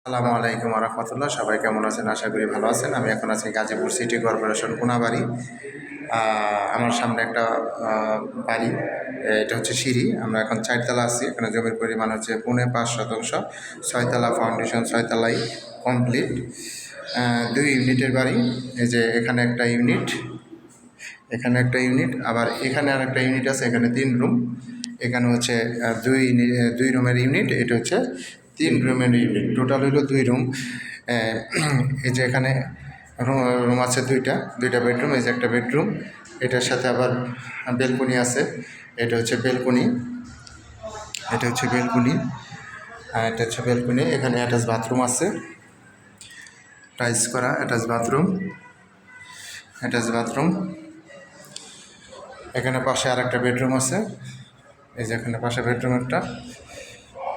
আসসালামু আলাইকুম রহমতুল্লাহ। সবাই কেমন আছেন? আশা করি ভালো আছেন। আমি এখন আছি গাজীপুর সিটি কর্পোরেশন কোনাবাড়ি। আমার সামনে একটা বাড়ি, এটা হচ্ছে সিঁড়ি। আমরা এখন 4 তলা আছি। এখানে জমির পরিমাণ হচ্ছে 5.5 শতাংশ। 6 তলা ফাউন্ডেশন, 6 তলাই কমপ্লিট। 2 ইউনিটের বাড়ি। এই যে এখানে একটা ইউনিট, এখানে একটা ইউনিট, আবার এখানে আর একটা ইউনিট আছে। এখানে 3 রুম। এখানে হচ্ছে 2 রুমের ইউনিট, এটা হচ্ছে 3 রুমের ইউনিট। টোটাল হইল 2 রুম। এই যে এখানে রুম আছে দুইটা বেডরুম। এই যে একটা বেডরুম, এটার সাথে আবার বেলকনি আছে। এটা হচ্ছে বেলকনি, এটা হচ্ছে বেলকনি, এটা হচ্ছে বেলকনি। এখানে অ্যাটাচ বাথরুম আছে, টাইলস করা অ্যাটাচ বাথরুম, এখানে পাশে আর একটা বেডরুম আছে। এই যে এখানে পাশে বেডরুম, একটা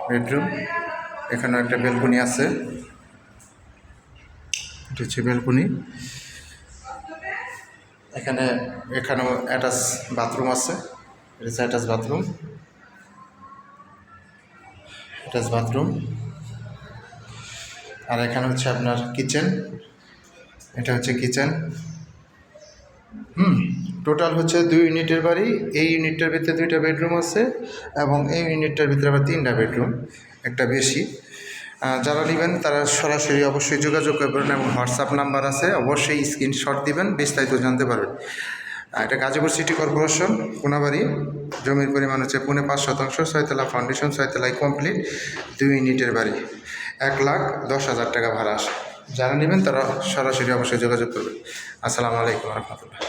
বেডরুম। এখানে একটা বেলকনি আছে, এটা হচ্ছে বেলকনি। এখানেও অ্যাটাচ বাথরুম আছে, এটা হচ্ছে অ্যাটাচ বাথরুম। আর এখানে হচ্ছে আপনার কিচেন, এটা হচ্ছে কিচেন। টোটাল হচ্ছে 2 ইউনিটের বাড়ি। এই ইউনিটটার ভিতরে 2টা বেডরুম আছে এবং এই ইউনিটটার ভিতরে আবার 3টা বেডরুম, একটা বেশি। যারা নেবেন তারা সরাসরি অবশ্যই যোগাযোগ করবেন এবং হোয়াটসঅ্যাপ নাম্বার আছে, অবশ্যই স্ক্রিনশট দিবেন, বিস্তারিত জানতে পারবেন। এটা গাজীপুর সিটি কর্পোরেশন কোনাবাড়ি। জমির পরিমাণ হচ্ছে 5.5 শতাংশ। 6 তলা ফাউন্ডেশন, 6 তলায় কমপ্লিট, 2 ইউনিটের বাড়ি। 1,10,000 টাকা ভাড়া আসে। যারা নেবেন তারা সরাসরি অবশ্যই যোগাযোগ করবেন। আসসালামু আলাইকুম রহমতুল্লাহ।